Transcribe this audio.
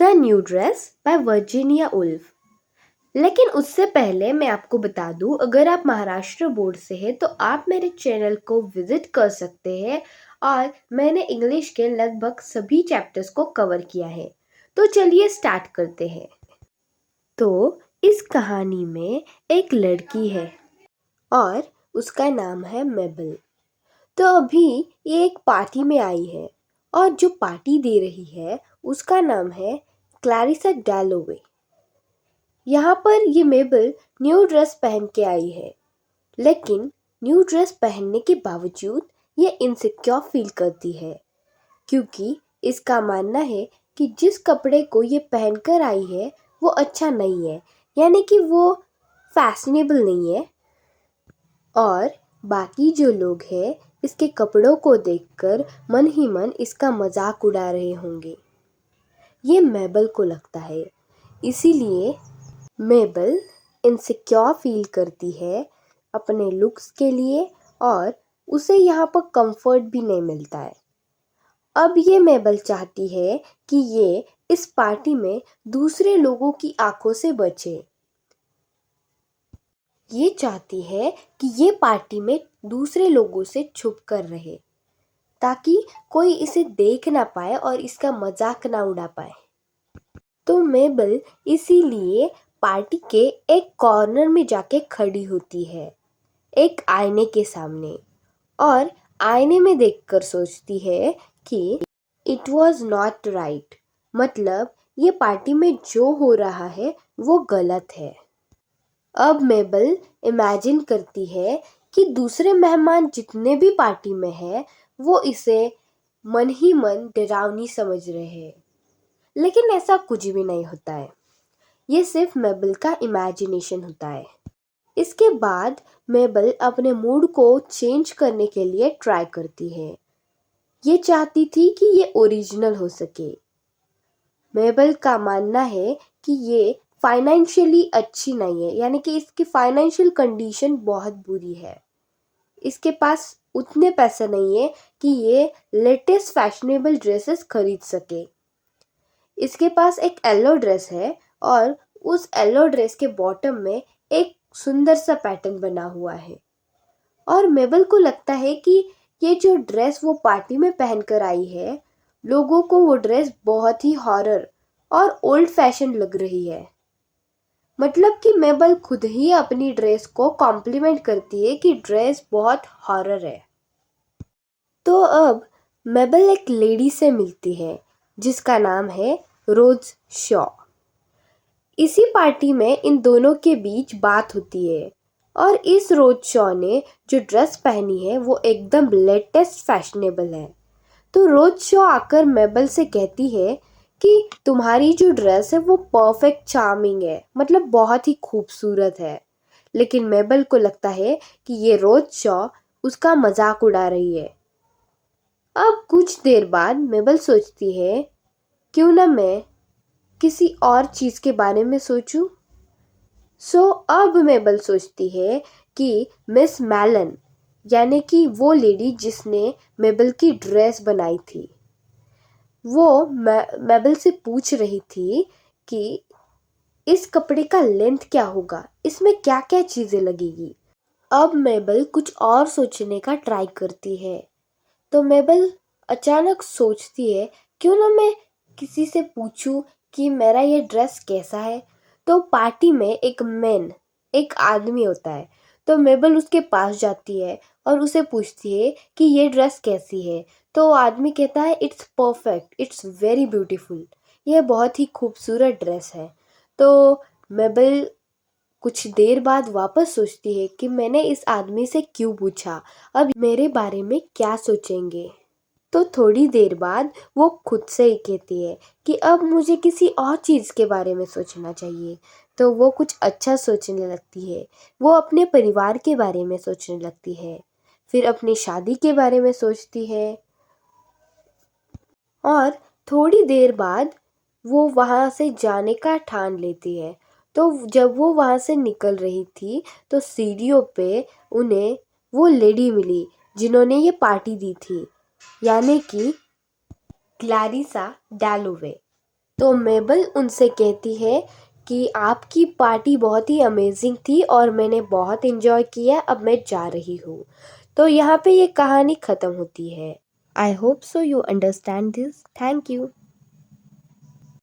The new dress by Virginia Woolf. लेकिन उससे पहले मैं आपको बता दूं, अगर आप महाराष्ट्र बोर्ड से हैं तो आप मेरे चैनल को विजिट कर सकते हैं और मैंने इंग्लिश के लगभग सभी चैप्टर्स को कवर किया है। तो चलिए स्टार्ट करते हैं। तो इस कहानी में एक लड़की है और उसका नाम है मेबल। तो अभी ये एक पार्टी में आई है और जो पार्टी दे रही है उसका नाम है क्लैरिसा डैलोवे। यहाँ पर ये मेबल न्यू ड्रेस पहन के आई है, लेकिन न्यू ड्रेस पहनने के बावजूद ये इनसिक्योर फील करती है, क्योंकि इसका मानना है कि जिस कपड़े को ये पहनकर आई है वो अच्छा नहीं है, यानी कि वो फैशनेबल नहीं है। और बाकी जो लोग हैं इसके कपड़ों को देखकर मन ही मन इसका मजाक उड़ा रहे होंगे, ये मेबल को लगता है। इसीलिए मेबल इनसिक्योर फील करती है अपने लुक्स के लिए और उसे यहाँ पर कंफर्ट भी नहीं मिलता है। अब ये मेबल चाहती है कि ये इस पार्टी में दूसरे लोगों की आंखों से बचे। ये चाहती है कि ये पार्टी में दूसरे लोगों से छुप कर रहे, ताकि कोई इसे देख ना पाए और इसका मजाक ना उड़ा पाए। तो मेबल इसीलिए पार्टी के एक कॉर्नर में जाके खड़ी होती है, एक आईने के सामने, और आईने में देखकर सोचती है कि इट वॉज नॉट राइट, मतलब ये पार्टी में जो हो रहा है वो गलत है। अब मेबल इमेजिन करती है कि दूसरे मेहमान जितने भी पार्टी में हैं वो इसे मन ही मन डरावनी समझ रहे हैं, लेकिन ऐसा कुछ भी नहीं होता है। ये सिर्फ मेबल का इमेजिनेशन होता है। इसके बाद मेबल अपने मूड को चेंज करने के लिए ट्राई करती है। ये चाहती थी कि ये ओरिजिनल हो सके। मेबल का मानना है कि ये फाइनेंशियली अच्छी नहीं है, यानी कि इसकी फाइनेंशियल कंडीशन बहुत बुरी है। इसके पास उतने पैसे नहीं है कि ये लेटेस्ट फैशनेबल ड्रेसेस खरीद सके। इसके पास एक येलो ड्रेस है और उस येलो ड्रेस के बॉटम में एक सुंदर सा पैटर्न बना हुआ है, और मेबल को लगता है कि ये जो ड्रेस वो पार्टी में पहनकर आई है, लोगों को वो ड्रेस बहुत ही हॉरर और ओल्ड फैशन लग रही है। मतलब कि मेबल खुद ही अपनी ड्रेस को कॉम्प्लीमेंट करती है कि ड्रेस बहुत हॉरर है। तो अब मेबल एक लेडी से मिलती है जिसका नाम है रोज शॉ। इसी पार्टी में इन दोनों के बीच बात होती है, और इस रोज शॉ ने जो ड्रेस पहनी है वो एकदम लेटेस्ट फैशनेबल है। तो रोज शॉ आकर मेबल से कहती है कि तुम्हारी जो ड्रेस है वो परफेक्ट चार्मिंग है, मतलब बहुत ही खूबसूरत है। लेकिन मेबल को लगता है कि ये रोज शॉ उसका मजाक उड़ा रही है। अब कुछ देर बाद मेबल सोचती है, क्यों ना मैं किसी और चीज़ के बारे में सोचूं। अब मेबल सोचती है कि मिस मैलन, यानी कि वो लेडी जिसने मेबल की ड्रेस बनाई थी, वो मेबल से पूछ रही थी कि इस कपड़े का लेंथ क्या होगा, इसमें क्या क्या चीज़ें लगेगी। अब मेबल कुछ और सोचने का ट्राई करती है। तो मेबल अचानक सोचती है, क्यों ना मैं किसी से पूछूं कि मेरा ये ड्रेस कैसा है। तो पार्टी में एक आदमी होता है। तो मेबल उसके पास जाती है और उसे पूछती है कि ये ड्रेस कैसी है। तो वो आदमी कहता है, it's perfect, it's very beautiful, यह बहुत ही खूबसूरत ड्रेस है। तो मेबल कुछ देर बाद वापस सोचती है कि मैंने इस आदमी से क्यों पूछा, अब मेरे बारे में क्या सोचेंगे। तो थोड़ी देर बाद वो खुद से ही कहती है कि अब मुझे किसी और चीज़ के बारे में सोचना चाहिए। तो वो कुछ अच्छा सोचने लगती है। वो अपने परिवार के बारे में सोचने लगती है, फिर अपनी शादी के बारे में सोचती है, और थोड़ी देर बाद वो वहाँ से जाने का ठान लेती है। तो जब वो वहाँ से निकल रही थी तो सीढ़ियों पे उन्हें वो लेडी मिली जिन्होंने ये पार्टी दी थी, यानी कि क्लैरिसा डैलोवे। तो मेबल उनसे कहती है कि आपकी पार्टी बहुत ही अमेजिंग थी और मैंने बहुत इन्जॉय किया, अब मैं जा रही हूँ। तो यहाँ पे ये कहानी ख़त्म होती है। I hope so you understand this. Thank you.